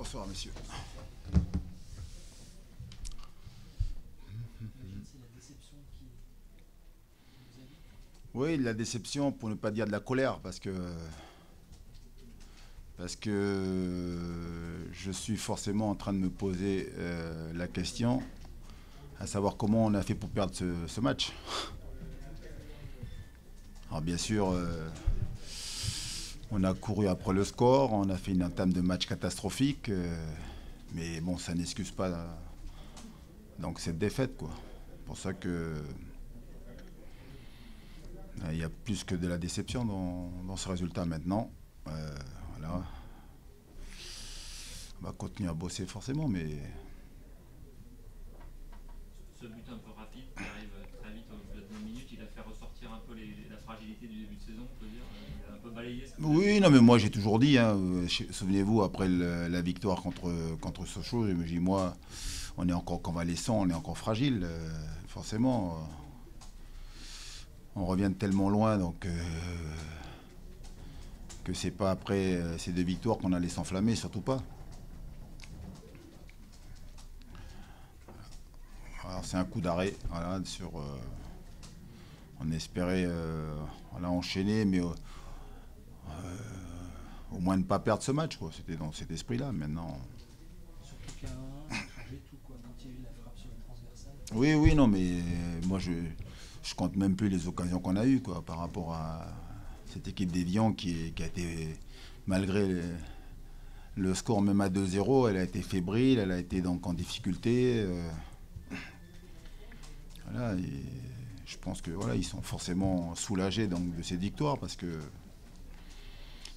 Bonsoir, monsieur. C'est la déception qui vous habite. Oui, de la déception, pour ne pas dire de la colère, parce que je suis forcément en train de me poser la question, à savoir comment on a fait pour perdre ce match. Alors bien sûr, on a couru après le score, on a fait une entame de match catastrophique, mais bon, ça n'excuse pas donc cette défaite, quoi. C'est pour ça que il y a plus que de la déception dans ce résultat maintenant. Voilà. On va continuer à bosser forcément, mais Ce but un peu rapide qui arrive très vite au bout de 2 minutes, il a fait ressortir un peu la fragilité du début de saison, on peut dire. Il a un peu balayé ce que vous avez oui, dit. non, mais moi j'ai toujours dit, hein, souvenez-vous, après la victoire contre Sochaux, je me dis, moi, on est encore convalescent, on est encore fragile, forcément. On revient de tellement loin, donc que c'est pas après ces deux victoires qu'on allait s'enflammer, surtout pas. Alors c'est un coup d'arrêt, voilà, on espérait voilà, enchaîner, mais au moins ne pas perdre ce match, quoi. C'était dans cet esprit-là. Maintenant, Surtout qu'à 1, ça changeait tout, quoi. Quand il y a eu la frappe sur le transversal. oui, oui, non, mais moi je compte même plus les occasions qu'on a eues, quoi, par rapport à cette équipe d'Évian qui a été, malgré le score même à 2-0, elle a été fébrile, elle a été donc en difficulté. Voilà, et je pense que voilà, ils sont forcément soulagés donc, de cette victoire parce que.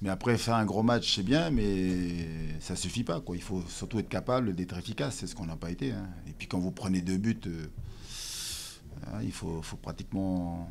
Mais après, faire un gros match, c'est bien, mais ça suffit pas, quoi. Il faut surtout être capable d'être efficace, c'est ce qu'on n'a pas été, hein. Et puis quand vous prenez deux buts, il faut pratiquement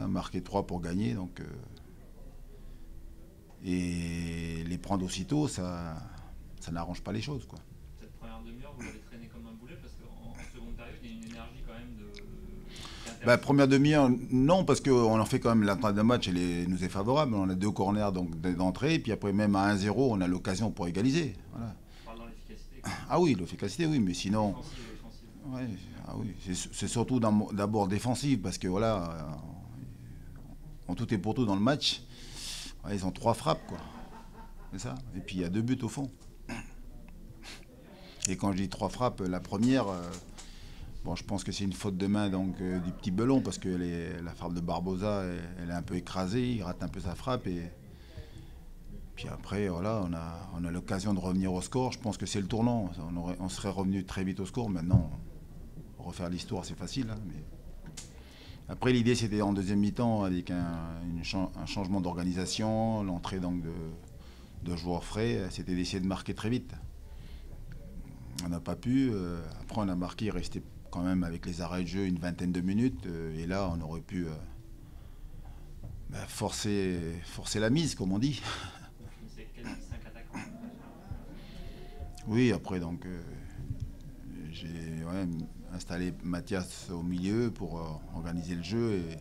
marquer trois pour gagner. Donc, et les prendre aussitôt, ça n'arrange pas les choses, quoi. Cette première demi-heure, vous l'avez traîné comme un boulet parce qu'en seconde période, il y a une énergie quand même qui est Bah, intéressante. première demi-heure, non, parce qu'on en fait quand même l'entame de match, nous est favorable. On a deux corners donc, d'entrée, et puis après, même à 1-0, on a l'occasion pour égaliser. Voilà. On parle dans l'efficacité quand même. Ah oui, l'efficacité, oui, mais sinon. Défensive et offensive. Ouais, ah oui, c'est surtout d'abord défensif, parce que voilà, en tout et pour tout dans le match, ouais, ils ont trois frappes, quoi. C'est ça. Et puis il y a deux buts au fond. Et quand je dis trois frappes, la première, bon, je pense que c'est une faute de main donc, du petit Belon, parce que la frappe de Barbosa, elle est un peu écrasée, il rate un peu sa frappe, et puis après, voilà, on a l'occasion de revenir au score. Je pense que c'est le tournant. On serait revenu très vite au score. Maintenant, refaire l'histoire, c'est facile, hein, mais. Après, l'idée, c'était en deuxième mi-temps, avec un changement d'organisation, l'entrée donc de joueurs frais, c'était d'essayer de marquer très vite. On n'a pas pu. Après, on a marqué, il restait quand même avec les arrêts de jeu une vingtaine de minutes. Et là, on aurait pu forcer la mise, comme on dit. Vous finissez avec quasi 5 attaquants. Oui, après, donc, j'ai installé Mathias au milieu pour organiser le jeu et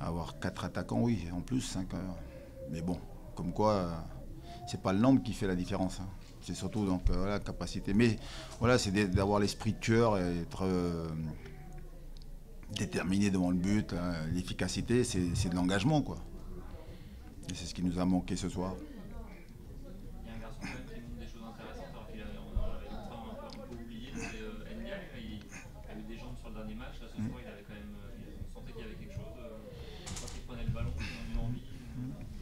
avoir quatre attaquants, oui, en plus. 5. Mais bon, comme quoi, c'est pas le nombre qui fait la différence, hein. C'est surtout donc la capacité. Mais voilà, c'est d'avoir l'esprit de tueur et être déterminé devant le but, hein. L'efficacité, c'est de l'engagement, quoi. Et c'est ce qui nous a manqué ce soir. Il y a un garçon quand même qui montre des choses intéressantes alors qu'on l'avait longtemps un peu oublié, c'est Ndiaye. Il a eu des jambes sur le dernier match. Là, ce soir, il avait quand même, on sentait qu'il y avait quelque chose. Quand il prenait le ballon, il a eu envie.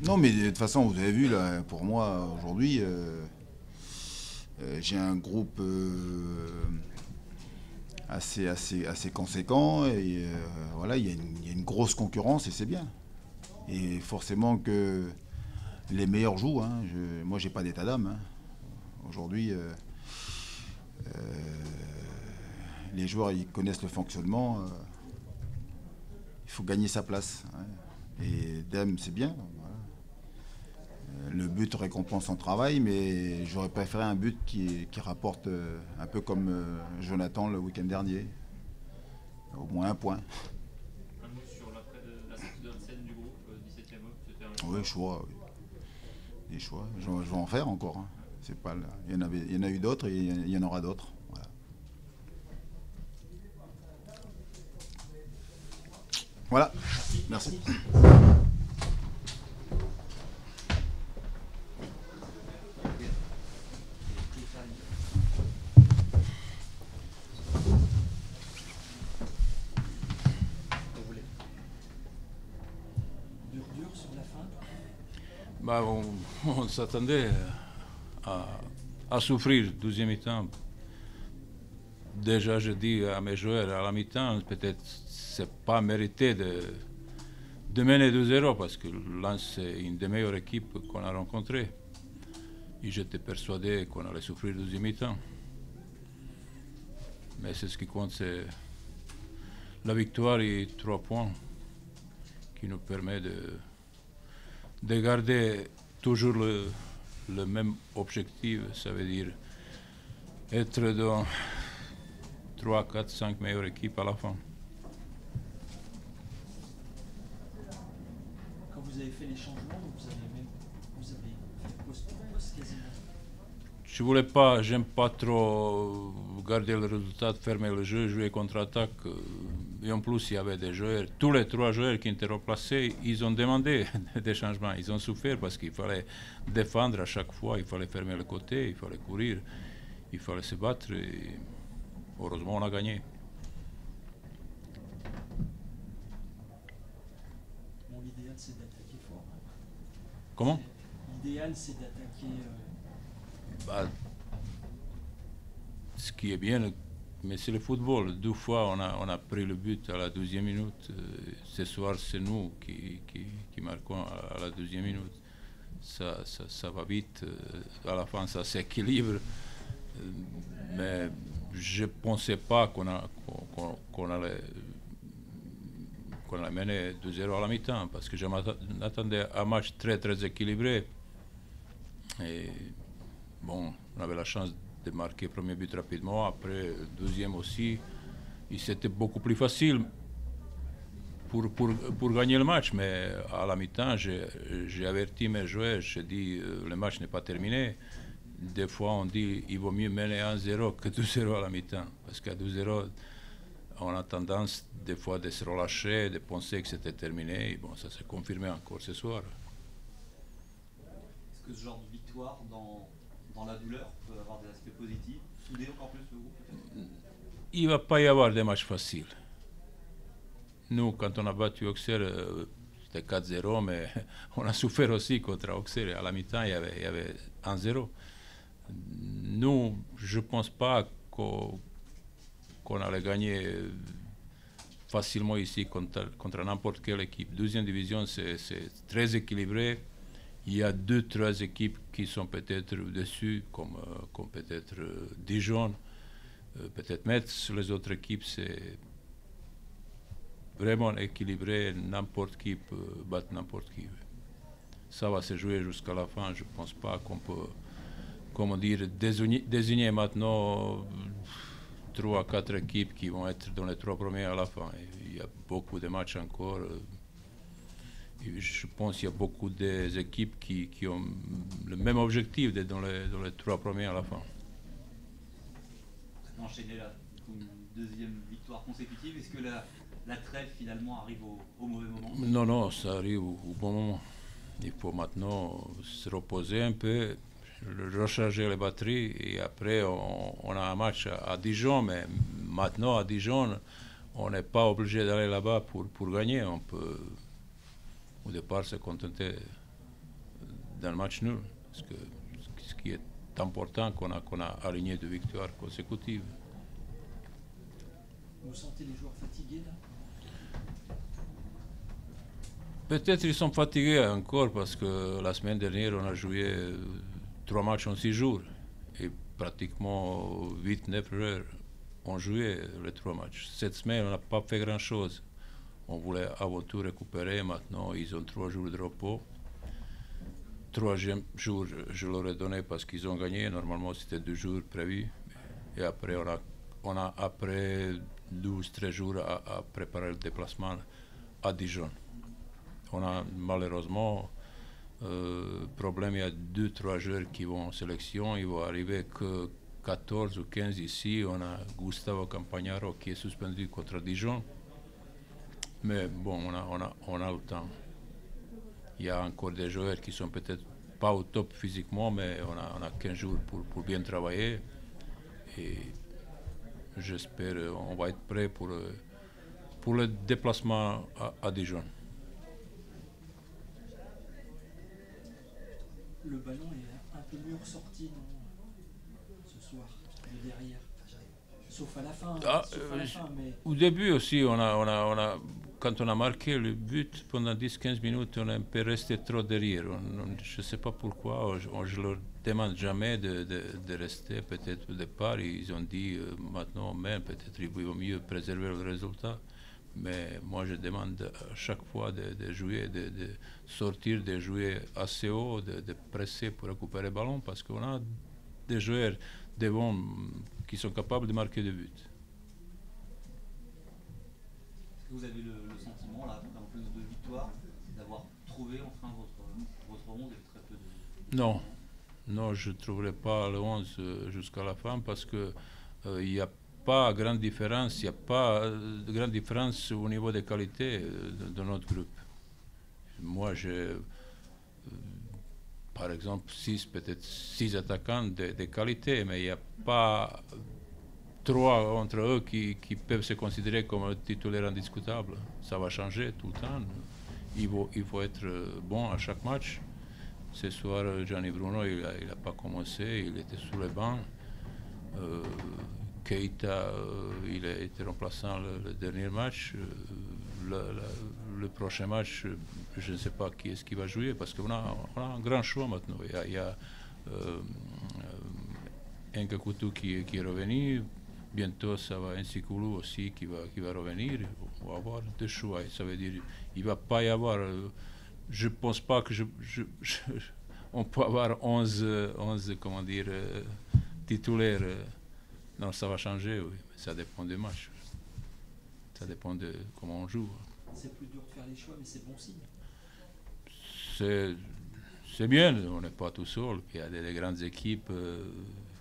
Non, mais de toute façon, vous avez vu, là, pour moi, aujourd'hui, j'ai un groupe assez conséquent. Et voilà, il y a une grosse concurrence et c'est bien. Et forcément que les meilleurs jouent, hein. Moi, j'ai pas d'état d'âme, hein. Aujourd'hui, les joueurs, ils connaissent le fonctionnement. Il faut gagner sa place, hein. Et Dame, c'est bien. Voilà. Le but récompense son travail, mais j'aurais préféré un but qui rapporte un peu comme Jonathan le week-end dernier. Au moins un point. Un mot sur la sortie de scène du groupe, 17e homme, c'était un Oui, choix. choix. Oui. Des choix. Je vais en faire encore, hein. C'est pas il y en a eu d'autres et il y en aura d'autres. Voilà. Voilà. Merci. Dur sur la fin. Bah, on s'attendait à souffrir deuxième mi-temps. Déjà, je dis à mes joueurs à la mi-temps, peut-être c'est pas mérité de mener 2-0 parce que Lens c'est une des meilleures équipes qu'on a rencontrées. Et j'étais persuadé qu'on allait souffrir deuxième mi-temps. Mais c'est ce qui compte, c'est la victoire et 3 points qui nous permet de garder toujours le même objectif, ça veut dire être dans 3, 4, 5 meilleures équipes à la fin. Quand vous avez fait les changements, vous avez fait poste pour poste quasiment. J'aime pas trop garder le résultat, fermer le jeu, jouer contre-attaque. Et en plus, il y avait des joueurs, tous les 3 joueurs qui étaient remplacés, ils ont demandé des changements. Ils ont souffert parce qu'il fallait défendre à chaque fois, il fallait fermer le côté, il fallait courir, il fallait se battre. Et heureusement, on a gagné. Bon, l'idéal, c'est d'attaquer fort. Comment? L'idéal, c'est d'attaquer. Bah, ce qui est bien, mais c'est le football. 2 fois, on a pris le but à la 12e minute. Ce soir, c'est nous qui marquons à la 12e minute. Ça va vite. À la fin, ça s'équilibre. Mais je ne pensais pas qu'on allait mener 2-0 à la mi-temps parce que je m'attendais à un match très, très équilibré. Et bon, on avait la chance de marquer le premier but rapidement, après le deuxième aussi. Et c'était beaucoup plus facile pour gagner le match. Mais à la mi-temps, j'ai averti mes joueurs, j'ai dit le match n'est pas terminé. Des fois, on dit il vaut mieux mener 1-0 que 2-0 à la mi-temps. Parce qu'à 2-0, on a tendance des fois de se relâcher, de penser que c'était terminé. Et bon, ça s'est confirmé encore ce soir. Est-ce que ce genre de victoire dans la douleur peut avoir des aspects positifs, souder encore plus le groupe peut-être? Il ne va pas y avoir des matchs faciles. Nous, quand on a battu Auxerre, c'était 4-0, mais on a souffert aussi contre Auxerre. À la mi-temps, il y avait 1-0. Nous, je ne pense pas qu'on allait gagner facilement ici contre n'importe quelle équipe. Deuxième division, c'est très équilibré. Il y a 2-3 équipes qui sont peut-être au-dessus, comme peut-être Dijon, peut-être Metz. Les autres équipes, c'est vraiment équilibré. N'importe qui peut battre n'importe qui. Ça va se jouer jusqu'à la fin. Je ne pense pas qu'on peut, comment dire, désigner maintenant 3 à 4 équipes qui vont être dans les 3 premiers à la fin. Il y a beaucoup de matchs encore. Je pense qu'il y a beaucoup d'équipes qui ont le même objectif d'être dans les 3 premiers à la fin. Enchaîner là, une deuxième victoire consécutive, est-ce que la trêve finalement arrive au mauvais moment? Non, ça arrive au bon moment. Il faut maintenant se reposer un peu, recharger les batteries et après on a un match à Dijon, mais maintenant à Dijon, on n'est pas obligé d'aller là-bas pour gagner. On peut au départ se contenter d'un match nul. Parce que ce qui est important, qu'on a aligné 2 victoires consécutives. Vous sentez les joueurs fatigués là? Peut-être ils sont fatigués encore parce que la semaine dernière, on a joué 3 matchs en 6 jours. Et pratiquement 8-9 heures, on jouait les 3 matchs. Cette semaine, on n'a pas fait grand-chose. On voulait avant tout récupérer. Maintenant, ils ont 3 jours de repos. 3e jour, je leur ai donné parce qu'ils ont gagné. Normalement, c'était 2 jours prévus. Et après, on a après 12-13 jours à préparer le déplacement à Dijon. On a malheureusement Problème, il y a 2-3 joueurs qui vont en sélection, il va arriver que 14 ou 15 ici. On a Gustavo Campagnaro qui est suspendu contre Dijon. Mais bon, on a le temps. Il y a encore des joueurs qui sont peut-être pas au top physiquement, mais on a 15 jours pour bien travailler. Et j'espère qu'on va être prêt pour le déplacement à Dijon. Le ballon est un peu mieux ressorti ce soir, de derrière. Sauf à la fin, mais... Au début aussi, quand on a marqué le but, pendant 10-15 minutes, on est un peu resté trop derrière. Je ne sais pas pourquoi, je leur demande jamais de rester peut-être au départ. Ils ont dit maintenant, mais peut-être il vaut mieux préserver le résultat. Mais moi, je demande à chaque fois de jouer, de sortir, de jouer assez haut, de presser pour récupérer le ballon, parce qu'on a des joueurs devant qui sont capables de marquer des buts. Est-ce que vous avez le sentiment, là, après un peu de victoire, d'avoir trouvé enfin votre 11 et très peu de... Non, je ne trouverai pas le 11 jusqu'à la fin, parce que il n'y a pas grande différence, il n'y a pas de grande différence au niveau des qualités de notre groupe. Moi, j'ai par exemple peut-être 6 attaquants de qualité, mais il n'y a pas 3 entre eux qui peuvent se considérer comme titulaires indiscutables. Ça va changer tout le temps. Il faut être bon à chaque match. Ce soir, Gianni Bruno, il n'a pas commencé, il était sur le banc. Keita, il a été remplaçant le dernier match. Le prochain match, je ne sais pas qui est-ce qui va jouer, parce qu'on a un grand choix maintenant. Il y a Nkakutu qui est revenu. Bientôt, ça va Nsikulu aussi qui va revenir. On va avoir 2 choix. Ça veut dire il ne va pas y avoir... je ne pense pas que on peut avoir 11 comment dire, titulaires. Non, ça va changer, oui. Ça dépend des matchs. Ça dépend de comment on joue. C'est plus dur de faire les choix, mais c'est bon signe. C'est bien, on n'est pas tout seul. Il y a des grandes équipes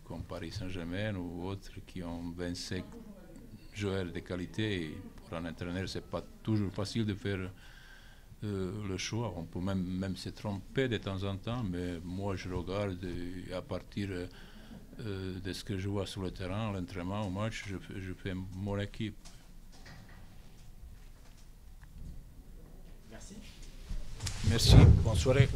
comme Paris Saint-Germain ou autres qui ont 25 joueurs de qualité. Et pour un entraîneur, ce n'est pas toujours facile de faire le choix. On peut même se tromper de temps en temps, mais moi je regarde à partir de ce que je vois sur le terrain, l'entraînement, au match, je fais mon équipe. Merci. Merci, bonne soirée.